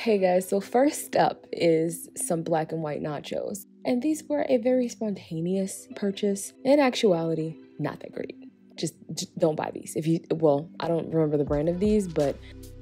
Hey guys, so first up is some black and white nachos. And these were a very spontaneous purchase. In actuality, not that great. Just don't buy these. I don't remember the brand of these, but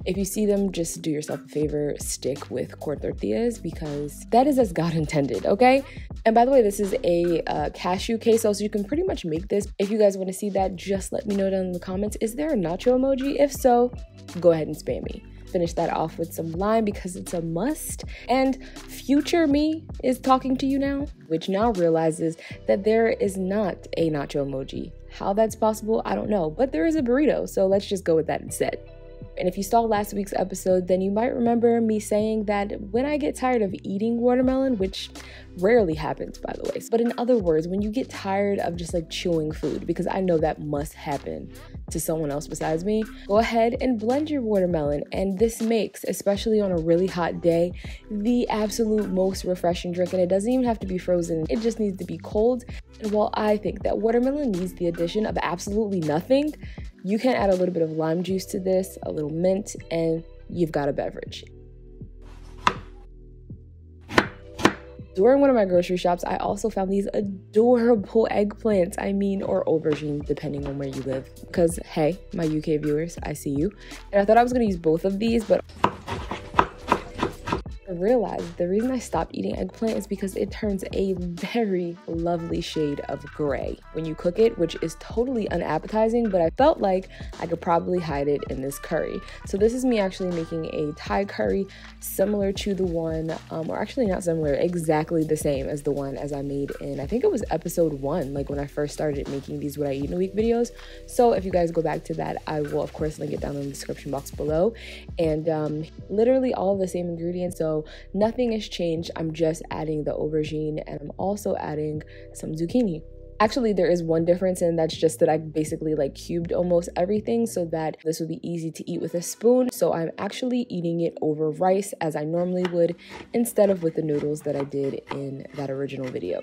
if you see them, just do yourself a favor, stick with corn tortillas because that is as God intended, okay? And by the way, this is a cashew queso, so you can pretty much make this. If you guys want to see that, just let me know down in the comments. Is there a nacho emoji? If so, go ahead and spam me. Finish that off with some lime because it's a must. And future me is talking to you now, which now realizes that there is not a nacho emoji. How that's possible, I don't know, but there is a burrito, so let's just go with that instead. And if you saw last week's episode, then you might remember me saying that when I get tired of eating watermelon, which rarely happens by the way, but in other words, when you get tired of just like chewing food, because I know that must happen to someone else besides me, go ahead and blend your watermelon. And this makes, especially on a really hot day, the absolute most refreshing drink. And it doesn't even have to be frozen, it just needs to be cold. And while I think that watermelon needs the addition of absolutely nothing, you can add a little bit of lime juice to this, a little mint, and you've got a beverage. During one of my grocery shops, I also found these adorable eggplants, or aubergine, depending on where you live. Because, hey, my UK viewers, I see you. And I thought I was gonna use both of these, but I realized the reason I stopped eating eggplant is because it turns a very lovely shade of gray when you cook it, which is totally unappetizing, but I felt like I could probably hide it in this curry. So this is me actually making a Thai curry similar to the one, or actually not similar, exactly the same as the one as I made in, I think it was episode 1, like when I first started making these What I Eat in a Week videos. So if you guys go back to that, I will of course link it down in the description box below. And literally all of the same ingredients, so nothing has changed. I'm just adding the aubergine and I'm also adding some zucchini. Actually, there is one difference, and that's just that I basically like cubed almost everything so that this would be easy to eat with a spoon. So I'm actually eating it over rice as I normally would instead of with the noodles that I did in that original video.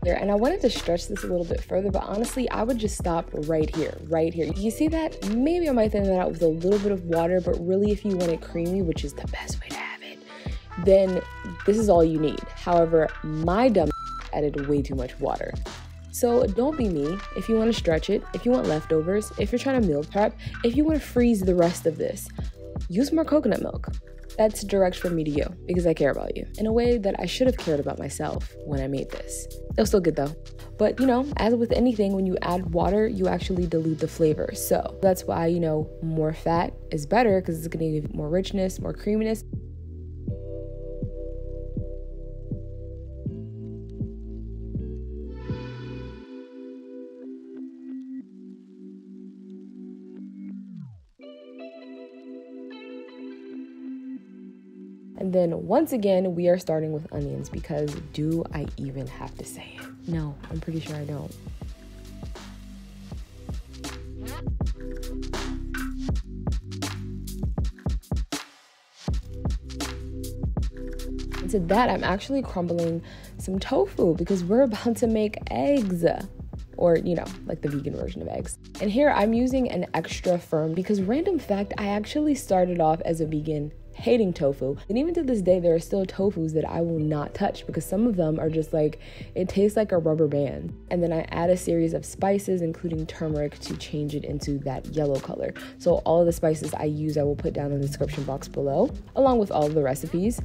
And I wanted to stretch this a little bit further, but honestly, I would just stop right here. You see that? Maybe I might thin that out with a little bit of water, but really if you want it creamy, which is the best way to have it, then this is all you need. However, my dumb added way too much water. So don't be me. If you want to stretch it, if you want leftovers, if you're trying to meal prep, if you want to freeze the rest of this, use more coconut milk. That's direct from me to you because I care about you in a way that I should have cared about myself when I made this. It was still good though. But as with anything, when you add water, you actually dilute the flavor. So that's why, more fat is better because it's going to give more richness, more creaminess. And then once again, we are starting with onions because do I even have to say it? No, I'm pretty sure I don't. And to that, I'm actually crumbling some tofu because we're about to make eggs. or, you know, like the vegan version of eggs. And here I'm using an extra firm because, random fact, I actually started off as a vegan hating tofu, and even to this day there are still tofus that I will not touch because some of them are just like, it tastes like a rubber band. And then I add a series of spices, including turmeric, to change it into that yellow color. So all of the spices I use I will put down in the description box below, along with all of the recipes.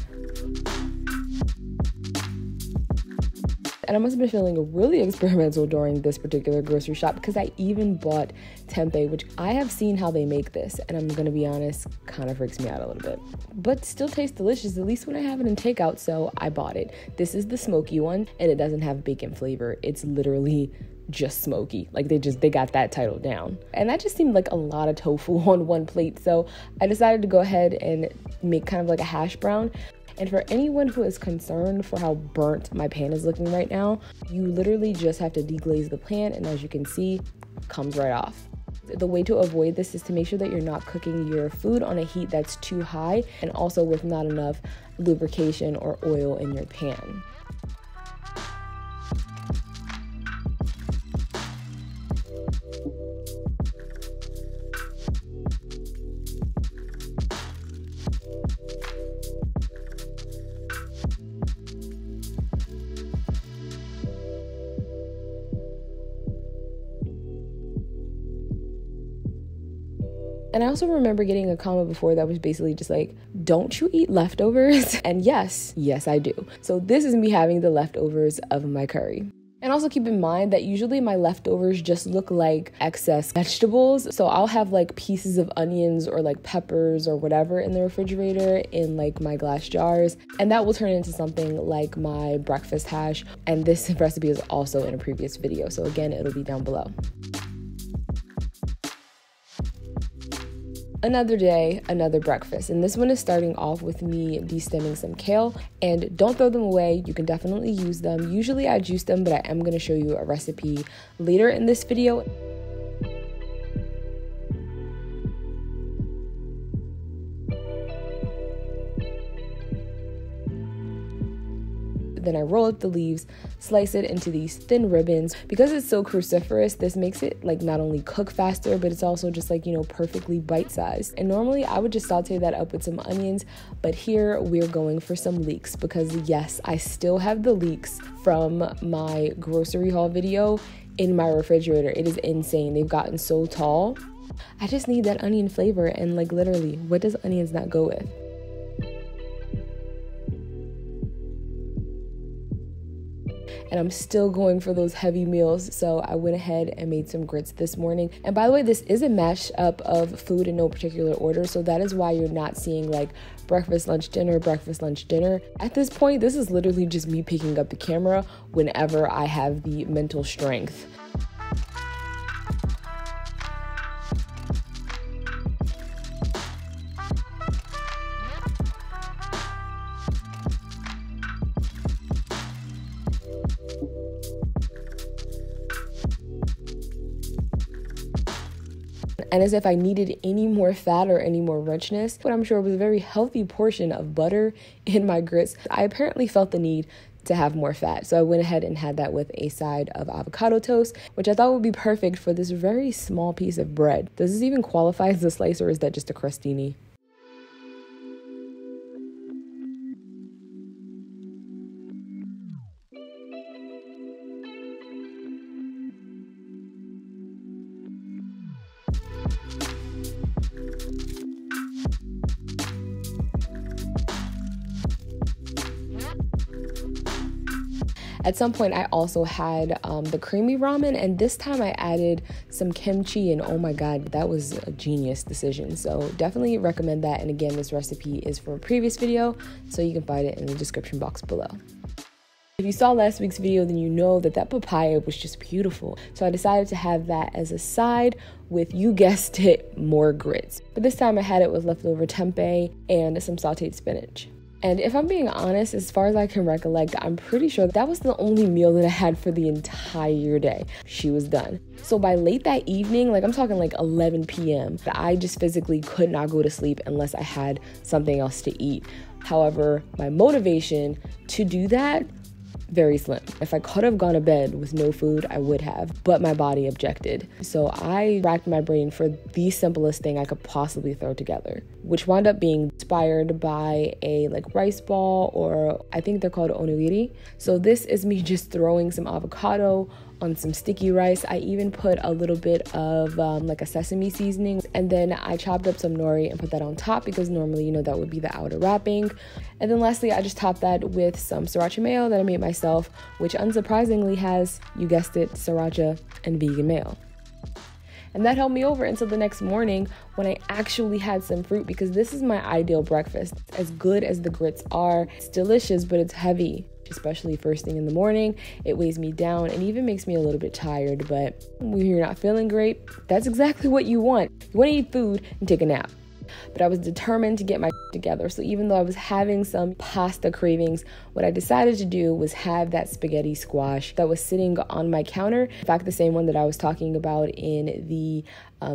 And I must have been feeling really experimental during this particular grocery shop because I even bought tempeh, which I have seen how they make this, and I'm gonna be honest, kind of freaks me out a little bit. But still tastes delicious, at least when I have it in takeout, so I bought it. This is the smoky one, and it doesn't have bacon flavor. It's literally just smoky. Like they got that title down. And that just seemed like a lot of tofu on one plate, so I decided to go ahead and make kind of like a hash brown. And for anyone who is concerned for how burnt my pan is looking right now, you literally just have to deglaze the pan, and as you can see, it comes right off. The way to avoid this is to make sure that you're not cooking your food on a heat that's too high, and also with not enough lubrication or oil in your pan. And I also remember getting a comment before that was basically just like, don't you eat leftovers? And yes, I do. So this is me having the leftovers of my curry. And also keep in mind that usually my leftovers just look like excess vegetables. So I'll have like pieces of onions or like peppers or whatever in the refrigerator in like my glass jars. And that will turn into something like my breakfast hash. And this recipe is also in a previous video. So again, it'll be down below. Another day, another breakfast, and this one is starting off with me de-stemming some kale. And don't throw them away, you can definitely use them. Usually I juice them, but I am going to show you a recipe later in this video. Then I roll up the leaves, slice it into these thin ribbons. Because it's so cruciferous, this makes it like not only cook faster, but it's also just like, you know, perfectly bite-sized. And normally I would just saute that up with some onions, but here we're going for some leeks because yes, I still have the leeks from my grocery haul video in my refrigerator. It is insane. They've gotten so tall. I just need that onion flavor, and like literally, what does onions not go with? And I'm still going for those heavy meals, so I went ahead and made some grits this morning. And by the way, this is a mashup of food in no particular order, so that is why you're not seeing like breakfast, lunch, dinner, breakfast, lunch, dinner. At this point, this is literally just me picking up the camera whenever I have the mental strength. And as if I needed any more fat or any more richness, but I'm sure it was a very healthy portion of butter in my grits, I apparently felt the need to have more fat. So I went ahead and had that with a side of avocado toast, which I thought would be perfect for this very small piece of bread. Does this even qualify as a slice, or is that just a crostini? At some point, I also had the creamy ramen, and this time I added some kimchi, and oh my god, that was a genius decision. So definitely recommend that. And again, this recipe is from a previous video, so you can find it in the description box below. If you saw last week's video, then you know that that papaya was just beautiful. So I decided to have that as a side with, you guessed it, more grits. But this time I had it with leftover tempeh and some sauteed spinach. And if I'm being honest, as far as I can recollect, I'm pretty sure that was the only meal that I had for the entire day. She was done. So by late that evening, like I'm talking like 11 p.m., I just physically could not go to sleep unless I had something else to eat. However, my motivation to do that very slim. If I could have gone to bed with no food, I would have, but my body objected. So I racked my brain for the simplest thing I could possibly throw together, which wound up being inspired by a like rice ball, or I think they're called onigiri. So this is me just throwing some avocado on some sticky rice. I even put a little bit of like a sesame seasoning, and then I chopped up some nori and put that on top because normally, you know, that would be the outer wrapping. And then lastly, I just topped that with some sriracha mayo that I made myself, which unsurprisingly has, you guessed it, sriracha and vegan mayo. And that held me over until the next morning when I actually had some fruit, because this is my ideal breakfast. As good as the grits are, it's delicious, but it's heavy, especially first thing in the morning. It weighs me down and even makes me a little bit tired. But when you're not feeling great, that's exactly what you want. You want to eat food and take a nap. But I was determined to get my together. So even though I was having some pasta cravings, what I decided to do was have that spaghetti squash that was sitting on my counter. In fact, the same one that I was talking about in the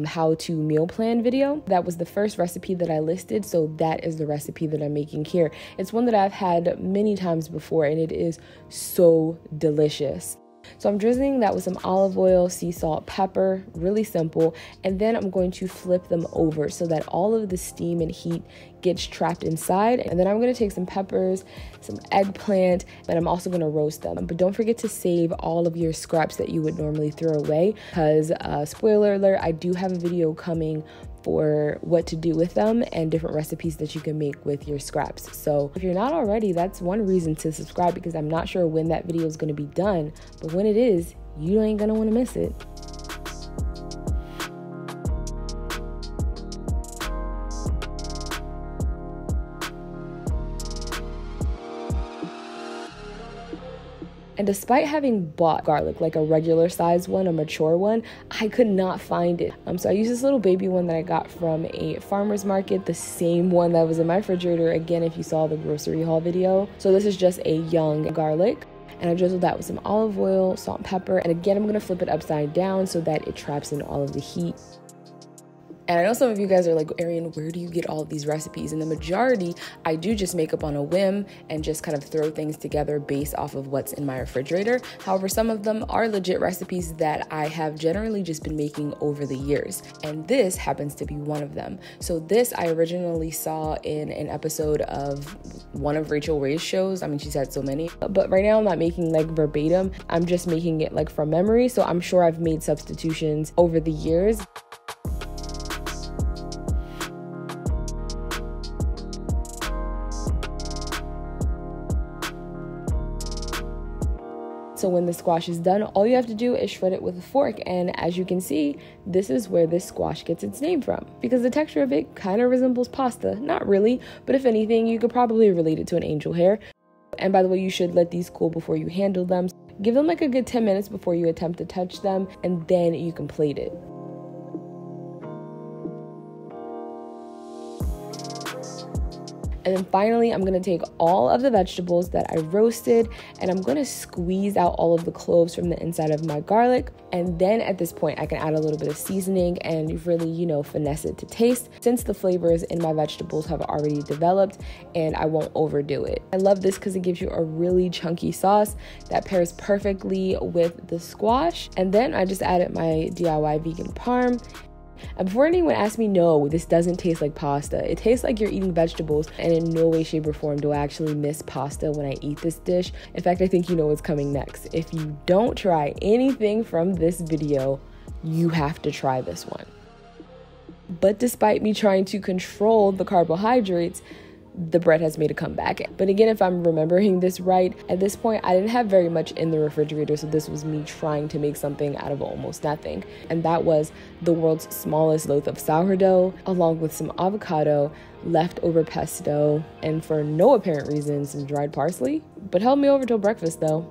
how to meal plan video. That was the first recipe that I listed. So that is the recipe that I'm making here. It's one that I've had many times before, and it is so delicious. So I'm drizzling that with some olive oil, sea salt, pepper, really simple. And then I'm going to flip them over so that all of the steam and heat gets trapped inside. And then I'm going to take some peppers, some eggplant, and I'm also going to roast them. But don't forget to save all of your scraps that you would normally throw away, because spoiler alert, I do have a video coming for what to do with them and different recipes that you can make with your scraps. So if you're not already, that's one reason to subscribe, because I'm not sure when that video is going to be done, but when it is, you ain't gonna want to miss it. And despite having bought garlic, like a regular size one, a mature one, I could not find it. So I used this little baby one that I got from a farmer's market, the same one that was in my refrigerator, again, if you saw the grocery haul video. So this is just a young garlic. And I drizzled that with some olive oil, salt and pepper. And again, I'm gonna flip it upside down so that it traps in all of the heat. And I know some of you guys are like, Arian, where do you get all of these recipes? And the majority, I do just make up on a whim and just kind of throw things together based off of what's in my refrigerator. However, some of them are legit recipes that I have generally just been making over the years. And this happens to be one of them. So this I originally saw in an episode of one of Rachel Ray's shows. I mean, she's had so many. But right now I'm not making like verbatim. I'm just making it like from memory. So I'm sure I've made substitutions over the years. So when the squash is done, all you have to do is shred it with a fork. And as you can see, this is where this squash gets its name from, because the texture of it kind of resembles pasta. Not really, but if anything, you could probably relate it to an angel hair. And by the way, you should let these cool before you handle them. Give them like a good 10 minutes before you attempt to touch them, and then you can plate it. And then finally, I'm gonna take all of the vegetables that I roasted and I'm gonna squeeze out all of the cloves from the inside of my garlic. And then at this point, I can add a little bit of seasoning and really, you know, finesse it to taste, since the flavors in my vegetables have already developed and I won't overdo it. I love this because it gives you a really chunky sauce that pairs perfectly with the squash. And then I just added my DIY vegan parm. And before anyone asks me, no, this doesn't taste like pasta. It tastes like you're eating vegetables, and in no way, shape, or form do I actually miss pasta when I eat this dish. In fact, I think you know what's coming next. If you don't try anything from this video, you have to try this one. But despite me trying to control the carbohydrates, the bread has made a comeback. But again, if I'm remembering this right, at this point, I didn't have very much in the refrigerator, so this was me trying to make something out of almost nothing. And that was the world's smallest loaf of sourdough, along with some avocado, leftover pesto, and for no apparent reason, some dried parsley. But held me over till breakfast, though.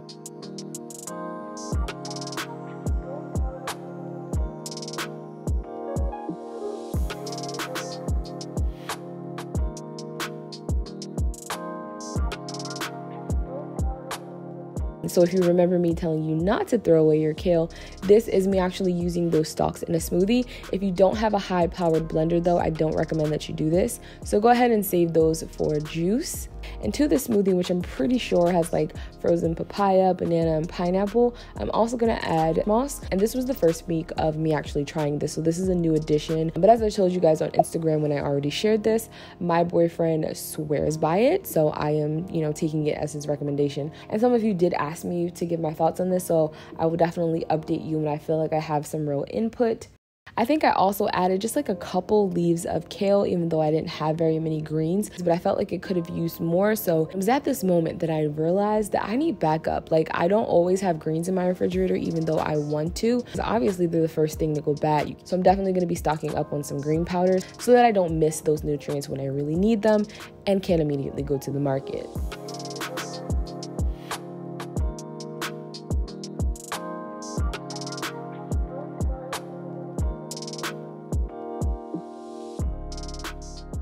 So if you remember me telling you not to throw away your kale, this is me actually using those stalks in a smoothie. If you don't have a high-powered blender though, I don't recommend that you do this. So go ahead and save those for juice. And to the smoothie, which I'm pretty sure has like frozen papaya, banana, and pineapple, I'm also gonna add moss. And this was the first week of me actually trying this, so this is a new addition. But as I told you guys on Instagram when I already shared this, my boyfriend swears by it, so I am, you know, taking it as his recommendation. And some of you did ask me to give my thoughts on this, so I will definitely update you when I feel like I have some real input. I think I also added just like a couple leaves of kale, even though I didn't have very many greens, but I felt like it could have used more. So it was at this moment that I realized that I need backup. Like, I don't always have greens in my refrigerator, even though I want to, because obviously they're the first thing to go bad. So I'm definitely going to be stocking up on some green powders so that I don't miss those nutrients when I really need them and can't immediately go to the market.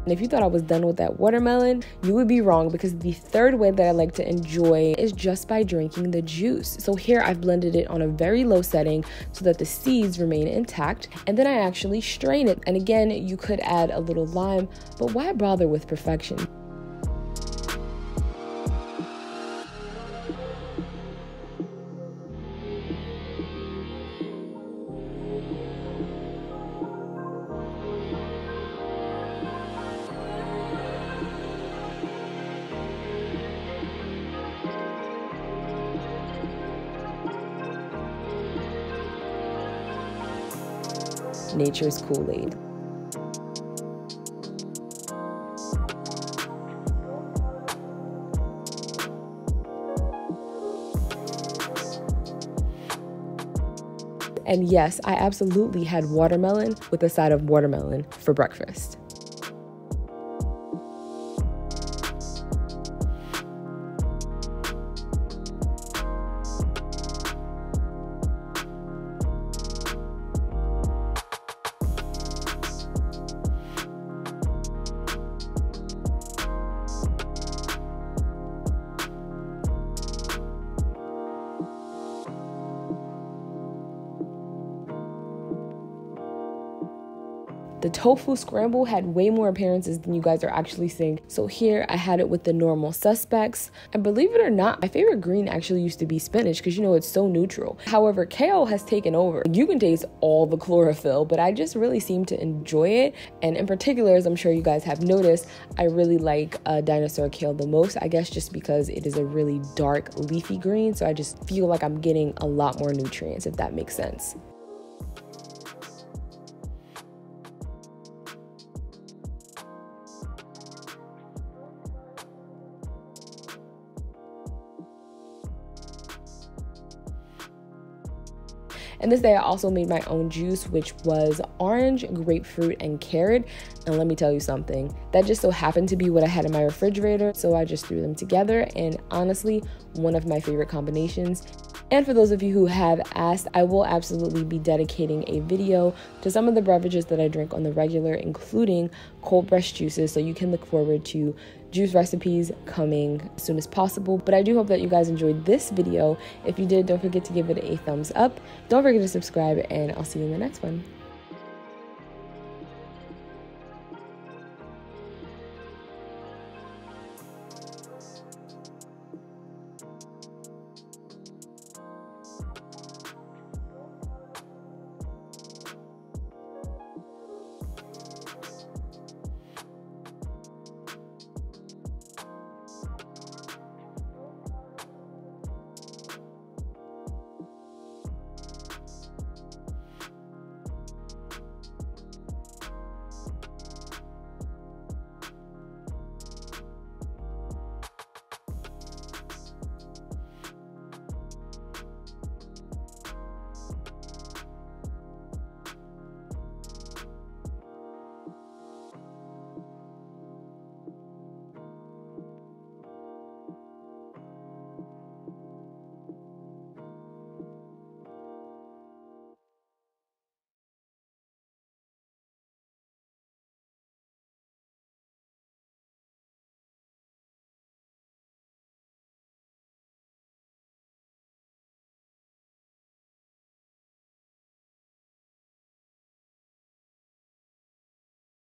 And if you thought I was done with that watermelon, you would be wrong, because the third way that I like to enjoy is just by drinking the juice. So here I've blended it on a very low setting so that the seeds remain intact, and then I actually strain it. And again, you could add a little lime, but why bother with perfection? Nature's Kool-Aid. And yes, I absolutely had watermelon with a side of watermelon for breakfast. The tofu scramble had way more appearances than you guys are actually seeing. So here I had it with the normal suspects. And believe it or not, my favorite green actually used to be spinach, because you know it's so neutral. However, kale has taken over. You can taste all the chlorophyll, but I just really seem to enjoy it. And in particular, as I'm sure you guys have noticed, I really like dinosaur kale the most, I guess just because it is a really dark leafy green. So I just feel like I'm getting a lot more nutrients, if that makes sense. And this day I also made my own juice, which was orange, grapefruit, and carrot. And let me tell you something, that just so happened to be what I had in my refrigerator, so I just threw them together, and honestly, one of my favorite combinations. And for those of you who have asked, I will absolutely be dedicating a video to some of the beverages that I drink on the regular, including cold pressed juices, so you can look forward to juice recipes coming as soon as possible. But I do hope that you guys enjoyed this video. If you did, don't forget to give it a thumbs up. Don't forget to subscribe, and I'll see you in the next one.